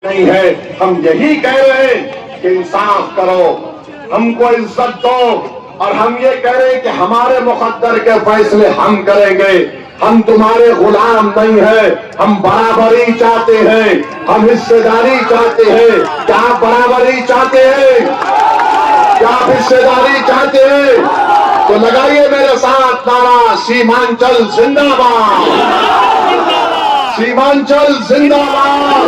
नहीं है। हम यही कह रहे हैं कि इंसाफ करो, हमको इज्जत दो, और हम ये कह रहे हैं कि हमारे मुकद्दर के फैसले हम करेंगे। हम तुम्हारे गुलाम नहीं है। हम बराबरी चाहते हैं, हम हिस्सेदारी चाहते हैं। क्या आप बराबरी चाहते हैं? क्या आप हिस्सेदारी चाहते हैं? तो लगाइए मेरे साथ नारा, सीमांचल जिंदाबाद, सीमांचल जिंदाबाद,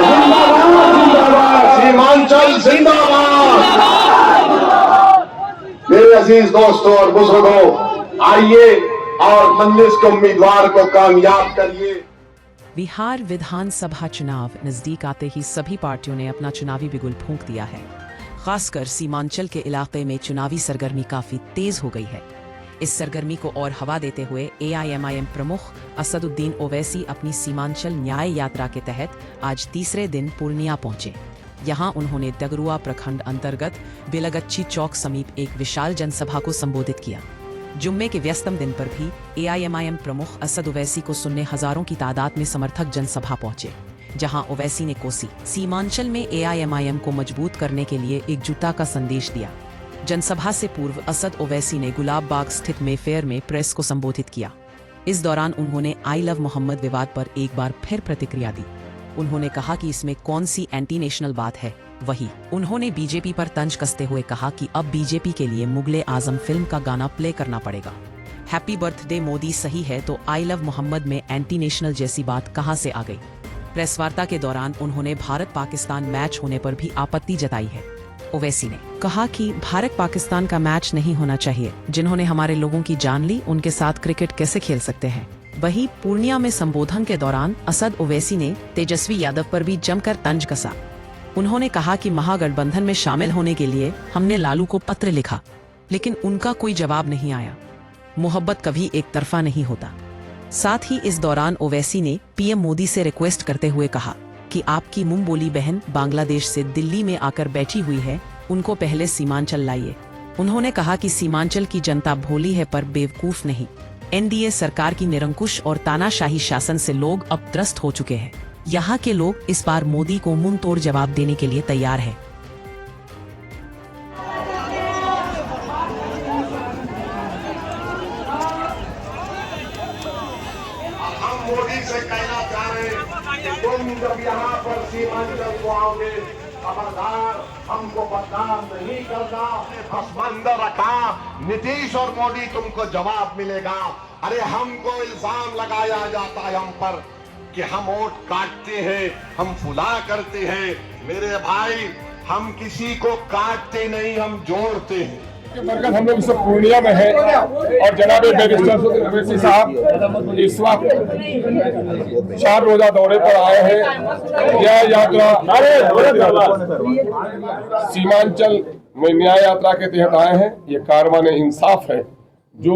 सीमांचल जिंदाबाद। मेरे अजीज दोस्तों और बुजुर्गों, आइए और मंदिर के उम्मीदवार को कामयाब करिए। बिहार विधानसभा चुनाव नजदीक आते ही सभी पार्टियों ने अपना चुनावी बिगुल फूंक दिया है। खासकर सीमांचल के इलाके में चुनावी सरगर्मी काफी तेज हो गई है। इस सरगर्मी को और हवा देते हुए AIMIM प्रमुख असदुद्दीन ओवैसी अपनी सीमांचल न्याय यात्रा के तहत आज तीसरे दिन पूर्णिया पहुंचे। यहां उन्होंने डगरुआ प्रखंड अंतर्गत बिलगच्ची चौक समीप एक विशाल जनसभा को संबोधित किया। जुम्मे के व्यस्तम दिन पर भी AIMIM प्रमुख असद ओवैसी को सुनने हजारों की तादाद में समर्थक जनसभा पहुंचे, जहां ओवैसी ने कोसी सीमांचल में AIMIM को मजबूत करने के लिए एकजुटता का संदेश दिया। जनसभा से पूर्व असद ओवैसी ने गुलाब बाग स्थित मेफेयर में प्रेस को संबोधित किया। इस दौरान उन्होंने आई लव मोहम्मद विवाद पर एक बार फिर प्रतिक्रिया दी। उन्होंने कहा कि इसमें कौन सी एंटी नेशनल बात है। वहीं उन्होंने बीजेपी पर तंज कसते हुए कहा कि अब बीजेपी के लिए मुगले आजम फिल्म का गाना प्ले करना पड़ेगा। हैप्पी बर्थडे मोदी सही है तो आई लव मोहम्मद में एंटी नेशनल जैसी बात कहां से आ गई। प्रेस वार्ता के दौरान उन्होंने भारत पाकिस्तान मैच होने पर भी आपत्ति जताई है। ओवैसी ने कहा कि भारत पाकिस्तान का मैच नहीं होना चाहिए। जिन्होंने हमारे लोगों की जान ली, उनके साथ क्रिकेट कैसे खेल सकते हैं। वहीं पूर्णिया में संबोधन के दौरान असद ओवैसी ने तेजस्वी यादव पर भी जमकर तंज कसा। उन्होंने कहा कि महागठबंधन में शामिल होने के लिए हमने लालू को पत्र लिखा, लेकिन उनका कोई जवाब नहीं आया। मोहब्बत कभी एक तरफा नहीं होता। साथ ही इस दौरान ओवैसी ने PM मोदी से रिक्वेस्ट करते हुए कहा कि आपकी मुंह बोली बहन बांग्लादेश से दिल्ली में आकर बैठी हुई है, उनको पहले सीमांचल लाइए। उन्होंने कहा कि सीमांचल की जनता भोली है पर बेवकूफ नहीं। NDA सरकार की निरंकुश और तानाशाही शासन से लोग अब त्रस्त हो चुके हैं। यहाँ के लोग इस बार मोदी को मुंह तोड़ जवाब देने के लिए तैयार हैं। हम मोदी से कहना चाह रहे हैं कि तुम जब यहाँ पर सीमांचल को आओगे, खबरदार हमको बदनाम नहीं करना। पसमंद रखा, नीतीश और मोदी तुमको जवाब मिलेगा। अरे हमको इल्जाम लगाया जाता है हम पर कि हम वोट काटते हैं, हम फुला करते हैं। मेरे भाई, हम किसी को काटते नहीं, हम जोड़ते हैं। मरकज हम लोग सब पूर्णिया में है और जनाब बैरिस्टर ओवैसी साहब इस वक्त 4 रोजा दौरे पर आए हैं। न्याय यात्रा सीमांचल में न्याय यात्रा के तहत आए हैं। ये कारवान इंसाफ है जो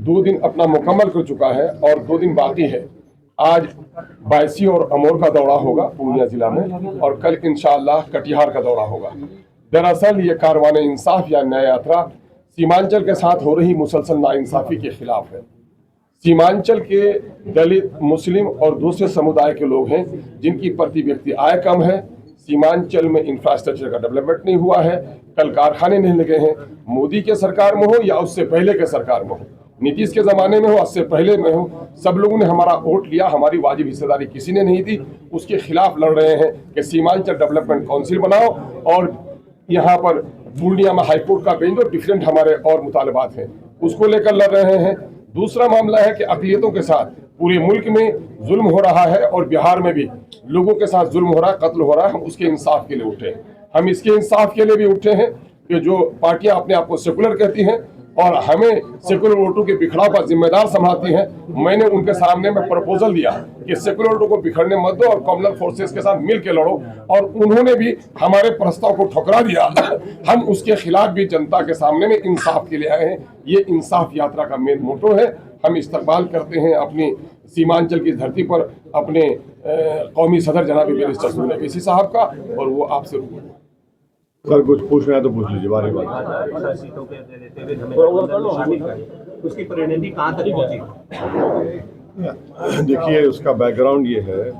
2 दिन अपना मुकम्मल कर चुका है और 2 दिन बाकी है। आज बायसी और अमोर का दौरा होगा पूर्णिया जिला में और कल इंशाअल्लाह कटिहार का दौरा होगा। दरअसल ये कारवान इंसाफ या न्याय यात्रा सीमांचल के साथ हो रही मुसलसल नाइंसाफी के खिलाफ है। सीमांचल के दलित, मुस्लिम और दूसरे समुदाय के लोग हैं जिनकी प्रति व्यक्ति आय कम है। सीमांचल में इंफ्रास्ट्रक्चर का डेवलपमेंट नहीं हुआ है, कल कारखाने नहीं लगे हैं। मोदी के सरकार में हो या उससे पहले के सरकार में हो, नीतीश के जमाने में हो, उससे पहले में हो, सब लोगों ने हमारा वोट लिया, हमारी वाजिब हिस्सेदारी किसी ने नहीं दी। उसके खिलाफ लड़ रहे हैं कि सीमांचल डेवलपमेंट काउंसिल बनाओ और यहाँ पर पूर्णिया में हाईकोर्ट का बेंच और डिफरेंट हमारे और मुतालबात हैं, उसको लेकर लड़ रहे हैं। दूसरा मामला है कि अक़लियतों के साथ पूरे मुल्क में जुल्म हो रहा है और बिहार में भी लोगों के साथ जुल्म हो रहा है, कत्ल हो रहा है। हम उसके इंसाफ के लिए उठे हैं। हम इसके इंसाफ के लिए भी उठे हैं कि जो पार्टियां अपने आप को सेकुलर कहती हैं और हमें सेकुलर वोटों के बिखराव का जिम्मेदार समझती हैं, मैंने उनके सामने में प्रपोजल दिया कि सेकुलर वोटों को बिखरने मत दो और कम्युनल फोर्सेस के साथ मिल के लड़ो, और उन्होंने भी हमारे प्रस्ताव को ठुकरा दिया। हम उसके खिलाफ भी जनता के सामने में इंसाफ के लिए आए हैं। ये इंसाफ यात्रा का मेन मोटो है। हम इस्तकबाल करते हैं अपनी सीमांचल की धरती पर अपने कौमी सदर जनाब बैरिस्टर ओवैसी साहब का, और वो आपसे रूबरू। सर कुछ पूछना है तो पूछ लीजिए बारे बारे। उसकी परिणति कहाँ तक पहुंची? देखिए, उसका बैकग्राउंड ये है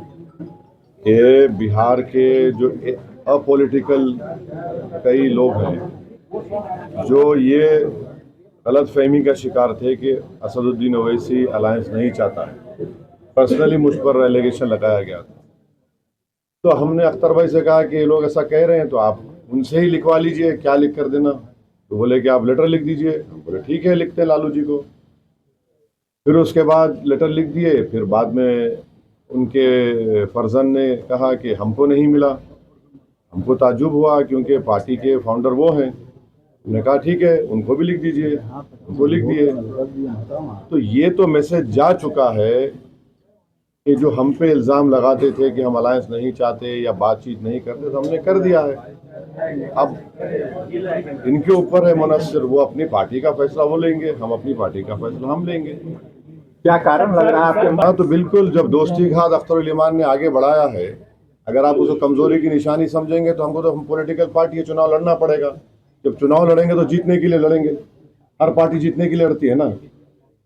ये बिहार के जो अपॉलिटिकल कई लोग हैं जो ये गलत फहमी का शिकार थे कि असदुद्दीन ओवैसी अलायंस नहीं चाहता है। पर्सनली मुझ पर एलिगेशन लगाया गया था, तो हमने अख्तर भाई से कहा कि ये लोग ऐसा कह रहे हैं तो आप उनसे ही लिखवा लीजिए, क्या लिख कर देना। तो बोले कि आप लेटर लिख दीजिए। हम बोले ठीक है, लिखते हैं लालू जी को। फिर उसके बाद लेटर लिख दिए। फिर बाद में उनके फर्जन ने कहा कि हमको नहीं मिला। हमको ताज्जुब हुआ क्योंकि पार्टी के फाउंडर वो हैं। हमने कहा ठीक है, उनको भी लिख दीजिए। उनको लिख दिए। तो ये तो मैसेज जा चुका है कि जो हम पे इल्ज़ाम लगाते थे कि हम अलायंस नहीं चाहते या बातचीत नहीं करते, तो हमने कर दिया है। अब इनके ऊपर है मुनस्सिर, वो अपनी पार्टी का फैसला वो लेंगे, हम अपनी पार्टी का फैसला हम लेंगे। क्या कारण लग रहा है आपके? हाँ, तो बिल्कुल, जब दोस्ती का हाथ अख्तर उल ईमान ने आगे बढ़ाया है, अगर आप उसको कमजोरी की निशानी समझेंगे तो हमको तो हम पॉलिटिकल पार्टी है, चुनाव लड़ना पड़ेगा। जब चुनाव लड़ेंगे तो जीतने के लिए लड़ेंगे। हर पार्टी जीतने के लिए लड़ती है ना,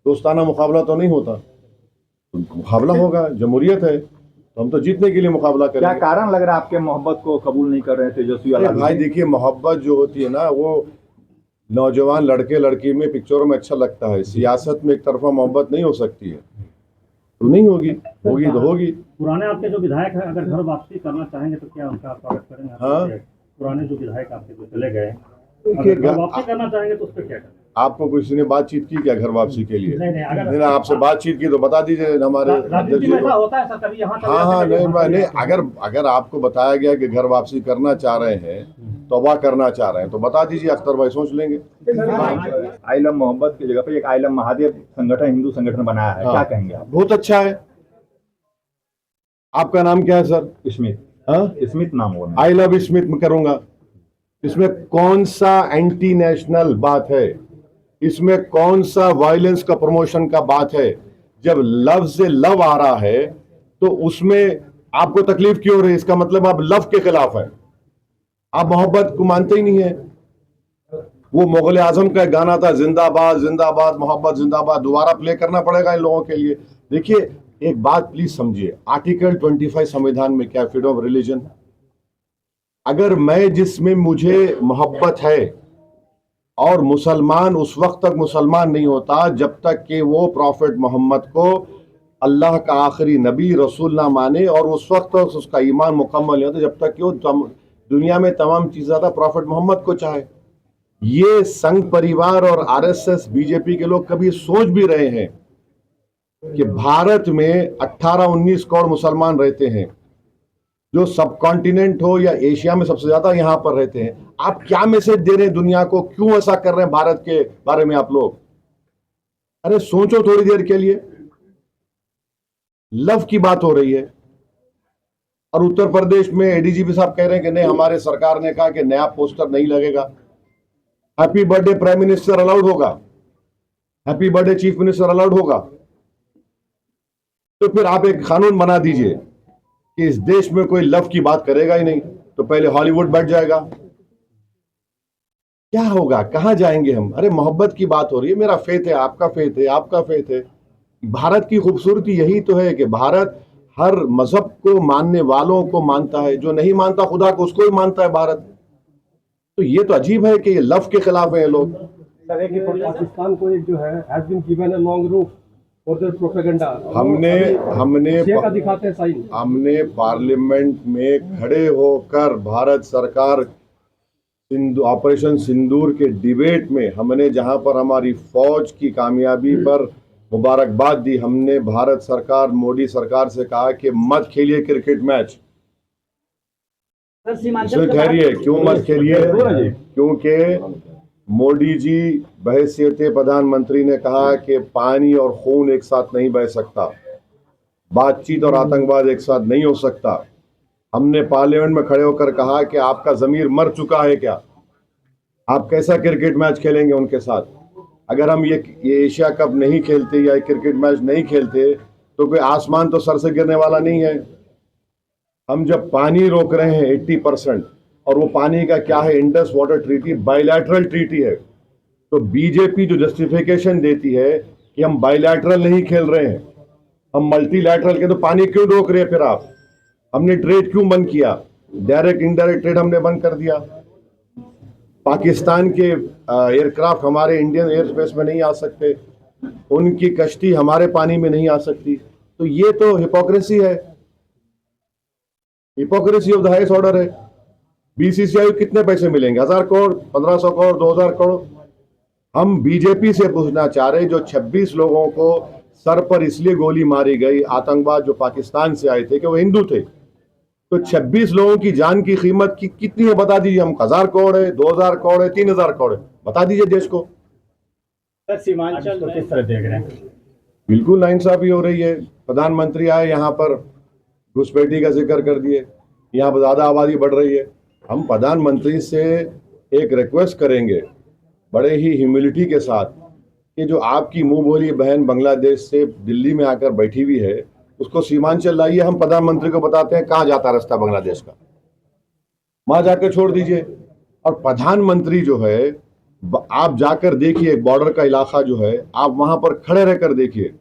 दोस्ताना मुकाबला तो नहीं होता। मुकाबला होगा, जमहूरियत है, तो हम तो जीतने के लिए मुकाबला करेंगे। क्या कारण लग रहा है आपके मोहब्बत को कबूल नहीं कर रहे थे तेजस्वी? भाई देखिए, मोहब्बत जो होती है ना, वो नौजवान लड़के लड़की में पिक्चरों में अच्छा लगता है। सियासत में एक तरफा मोहब्बत नहीं हो सकती है, तो नहीं होगी, होगी तो होगी। पुराने आपके जो विधायक हैं अगर घर वापसी करना चाहेंगे तो क्या उनका स्वागत करेंगे? हाँ, पुराने जो विधायक आपके जो चले गए, देखिए, अगर घर वापसी करना चाहेंगे तो उस पर क्या करें? आपको किसी ने बातचीत की क्या घर वापसी के लिए? नहीं, अगर नहीं, आपसे बातचीत की तो बता दीजिए हमारे अध्यक्ष राजनीति जी में को। ऐसा होता है सर, कभी यहाँ हाँ हाँ, नहीं, अगर आपको बताया गया कि घर वापसी करना चाह रहे हैं, तौबा करना चाह रहे हैं, तो बता दीजिए, अख्तर भाई सोच लेंगे। आई लव मोहब्बत की जगह पे एक आई लव महादेव संगठन, हिंदू संगठन बनाया है, क्या कहेंगे आप? बहुत अच्छा है। आपका नाम क्या है सर? स्मिथ। हाँ, स्मिथ नाम होगा। आई लव स्मिथ में करूंगा। इसमें कौन सा एंटी नेशनल बात है? इसमें कौन सा वायलेंस का प्रमोशन का बात है? जब लव से लव आ रहा है तो उसमें आपको तकलीफ क्यों हो रही है? इसका मतलब आप लव के खिलाफ है, आप मोहब्बत को मानते ही नहीं है। वो मुगल आजम का गाना था, जिंदाबाद जिंदाबाद मोहब्बत जिंदाबाद, दोबारा प्ले करना पड़ेगा इन लोगों के लिए। देखिए, एक बात प्लीज समझिए, आर्टिकल 25 संविधान में क्या, फ्रीडम ऑफ रिलीजन। अगर मैं जिसमें मुझे मोहब्बत है, और मुसलमान उस वक्त तक मुसलमान नहीं होता जब तक कि वो प्रॉफिट मोहम्मद को अल्लाह का आखिरी नबी रसूल ना माने, और उस वक्त तक उसका ईमान मुकम्मल नहीं होता जब तक कि वो दुनिया में तमाम चीज़ ज़्यादा प्रॉफिट मोहम्मद को चाहे। ये संघ परिवार और आरएसएस बीजेपी के लोग कभी सोच भी रहे हैं कि भारत में 18-19 करोड़ मुसलमान रहते हैं, जो सब कॉन्टिनेंट हो या एशिया में सबसे ज्यादा यहां पर रहते हैं। आप क्या मैसेज दे रहे हैं दुनिया को? क्यों ऐसा कर रहे हैं भारत के बारे में आप लोग? अरे सोचो थोड़ी देर के लिए। लव की बात हो रही है, और उत्तर प्रदेश में एडीजीपी साहब कह रहे हैं कि नहीं, हमारे सरकार ने कहा कि नया पोस्टर नहीं लगेगा। Happy birthday prime minister allowed होगा, happy birthday chief minister allowed होगा। तो फिर आप एक कानून बना दीजिए कि इस देश में कोई लव की बात करेगा ही नहीं, तो पहले हॉलीवुड बैठ जाएगा। क्या होगा, कहां जाएंगे हम? अरे मोहब्बत की बात हो रही है, मेरा फेथ है, आपका फेथ है, आपका फेथ है। भारत की खूबसूरती यही तो है कि भारत हर मजहब को मानने वालों को मानता है, जो नहीं मानता खुदा को उसको ही मानता है भारत। तो ये तो अजीब है कि ये लव के खिलाफ है ये लोग। पाकिस्तान को एक जो है has been given a long rope for their propaganda। हमने पार्लियामेंट में खड़े होकर भारत सरकार ऑपरेशन सिंदूर के डिबेट में हमने, जहां पर हमारी फौज की कामयाबी पर मुबारकबाद दी, हमने भारत सरकार, मोदी सरकार से कहा कि मत खेलिए क्रिकेट मैच। ठहरिए, क्यों मत खेलिए? क्योंकि मोदी जी बहैसियत प्रधानमंत्री ने कहा कि पानी और खून एक साथ नहीं बह सकता, बातचीत और आतंकवाद एक साथ नहीं हो सकता। हमने पार्लियामेंट में खड़े होकर कहा कि आपका जमीर मर चुका है क्या? आप कैसा क्रिकेट मैच खेलेंगे उनके साथ? अगर हम ये एशिया कप नहीं खेलते या क्रिकेट मैच नहीं खेलते तो कोई आसमान तो सर से गिरने वाला नहीं है। हम जब पानी रोक रहे हैं 80%, और वो पानी का क्या है, Indus water treaty bilateral treaty है, तो बीजेपी जो जस्टिफिकेशन देती है कि हम बायलैटरल नहीं खेल रहे हैं, हम मल्टीलैटरल के, तो पानी क्यों रोक रहे हैं फिर आप? हमने ट्रेड क्यों बंद किया? डायरेक्ट इनडायरेक्ट ट्रेड हमने बंद कर दिया। पाकिस्तान के एयरक्राफ्ट हमारे इंडियन एयर स्पेस में नहीं आ सकते, उनकी कश्ती हमारे पानी में नहीं आ सकती। तो ये तो हिपोक्रेसी है, hypocrisy of the highest order है। बीसीसीआई को कितने पैसे मिलेंगे? 1000 करोड़, 1500 करोड़, 2000 करोड़। हम बीजेपी से पूछना चाह रहे, जो 26 लोगों को सर पर इसलिए गोली मारी गई आतंकवाद जो पाकिस्तान से आए थे कि वो हिंदू थे, तो 26 लोगों की जान की कीमत कितनी है बता दीजिए। हम 1000 करोड़ है, 2000 करोड़ है, 3000 करोड़ है, बता दीजिए देश को। सर सीमांचल को किस तरह देख रहे हैं? बिल्कुल नाइंसाफी हो रही है। प्रधानमंत्री आए यहाँ पर घुसपैठी का जिक्र कर दिए, यहाँ पर ज्यादा आबादी बढ़ रही है। हम प्रधानमंत्री से एक रिक्वेस्ट करेंगे बड़े ही ह्यूमिलिटी के साथ कि जो आपकी मुंह बोली बहन बांग्लादेश से दिल्ली में आकर बैठी हुई है उसको सीमांचल लाइए। हम प्रधानमंत्री को बताते हैं कहाँ जाता रास्ता बांग्लादेश का, वहां जाकर छोड़ दीजिए। और प्रधानमंत्री जो है, आप जाकर देखिए बॉर्डर का इलाका जो है, आप वहां पर खड़े रहकर देखिए।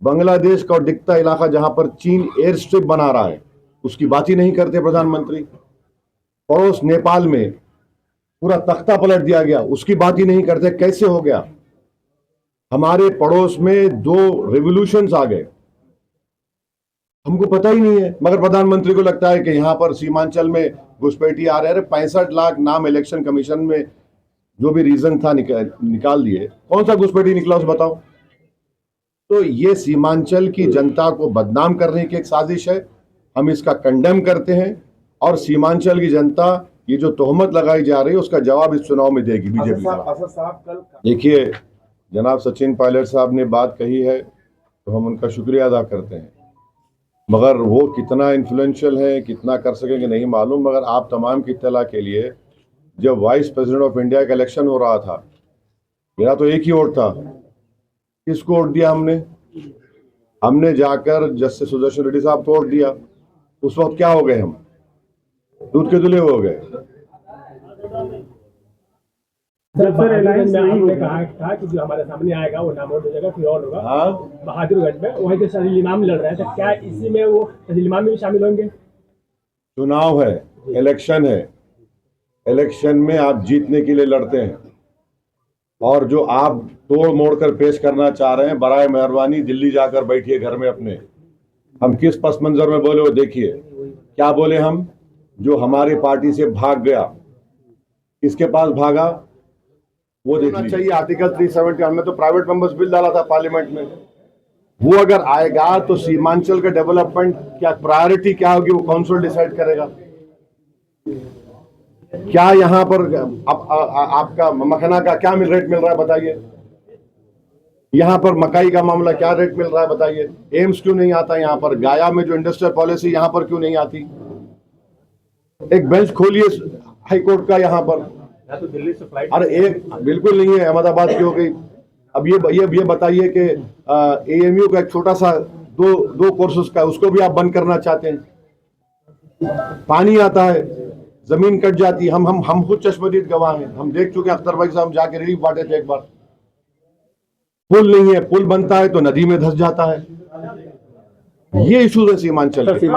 बांग्लादेश का दिखता इलाका जहां पर चीन एयर स्ट्रिप बना रहा है, उसकी बात ही नहीं करते प्रधानमंत्री। पड़ोस नेपाल में पूरा तख्ता पलट दिया गया, उसकी बात ही नहीं करते। कैसे हो गया? हमारे पड़ोस में 2 रिवॉल्यूशंस आ गए, हमको पता ही नहीं है। मगर प्रधानमंत्री को लगता है कि यहाँ पर सीमांचल में घुसपैठी आ रहे हैं। 65 लाख नाम इलेक्शन कमीशन में जो भी रीजन था निकाल दिए, कौन सा घुसपैठी निकला उस बताओ। तो ये सीमांचल की जनता को बदनाम करने की एक साजिश है, हम इसका कंडेम करते हैं। और सीमांचल की जनता ये जो तोहमत लगाई जा रही है उसका जवाब इस चुनाव में देगी बीजेपी। देखिए जनाब सचिन पायलट साहब ने बात कही है तो हम उनका शुक्रिया अदा करते हैं, मगर वो कितना इन्फ्लुएंशियल है, कितना कर सकेंगे नहीं मालूम। मगर आप तमाम की इत्तला के लिए, जब वाइस प्रेसिडेंट ऑफ इंडिया का इलेक्शन हो रहा था, मेरा तो एक ही वोट था। किसको वोट दिया हमने जाकर जस्टिस सुदर्शन रेड्डी साहब को वोट दिया। उस वक्त क्या हो गए? हम दूध के धुले हो गए। सर अलायंस आपने कहा कि जो हमारे सामने आएगा वो नामोड हो जाएगा, फिर और होगा। हाँ, बहादुरगढ़ में वहीं के शजील इमाम लड़ रहे हैं, तो क्या इसी में वो शजील इमाम भी शामिल होंगे? चुनाव है, इलेक्शन है, इलेक्शन में आप जीतने के लिए लड़ते हैं। और जो आप तोड़ मोड़ कर पेश करना चाह रहे हैं, बराए मेहरबानी दिल्ली जाकर बैठिए घर में अपने। हम किस पस मंजर में बोले वो देखिए। क्या बोले हम? जो हमारी पार्टी से भाग गया, किसके पास भागा वो देखना चाहिए। आर्टिकल 370 हमने तो प्राइवेट मेंबर्स बिल डाला था पार्लियामेंट में, वो अगर आएगा तो सीमांचल का डेवलपमेंट क्या प्रायोरिटी क्या होगी वो काउंसिल डिसाइड करेगा। क्या यहाँ पर आपका मखना का क्या रेट मिल रहा है बताइए? यहाँ पर मकाई का मामला क्या रेट मिल रहा है बताइए? एम्स क्यों नहीं आता यहाँ पर? गया में जो इंडस्ट्रियल पॉलिसी यहाँ पर क्यों नहीं आती? एक बेंच खोलिए हाईकोर्ट का यहाँ पर। तो दिल्ली से फ्लाइट अरे एक बिल्कुल नहीं है, अहमदाबाद की हो गई। अब ये बताइए कि एएमयू का एक छोटा सा दो कोर्सेज का उसको भी आप बंद करना चाहते हैं। पानी आता है, जमीन कट जाती है। हम खुद चश्मदीद गवाह हैं, हम देख चुके हैं। अख्तर भाई साहब जाके रिलीफ बांटे थे एक बार। पुल नहीं है, पुल बनता है तो नदी में धंस जाता है। ये इशूज है सीमांचल के।